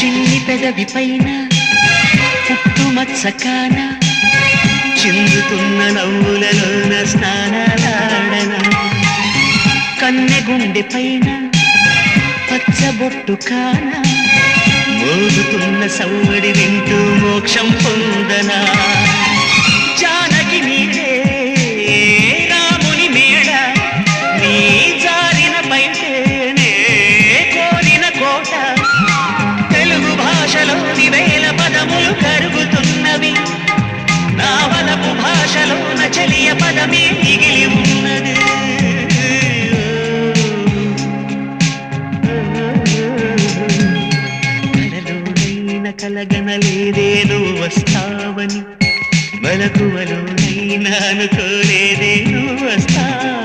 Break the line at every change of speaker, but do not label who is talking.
చిన్ని పెదవి పైన పుట్టుమచ్చకాన చిందుతున్న నవ్వులలోన స్నానాలాడన కన్నె గుండె పైన పచ్చబొట్టు కాన మోగుతున్న సవ్వడి వింటూ మోక్షం పొందనా జానకి నీడే రాముని మేడ నీ జారిన బయటేనే కోరిన కోట తెలుగు భాషలోని వేల పదములు కరుగుతున్నవి నా వలపు భాషలోన చలియ పదమే మిగిలి ఉన్నది కలలోనైన కలగనలేదే నువ్వు వస్తావని మెలకువలోనైనా అనుకోలేదే నువ్వు వస్తావని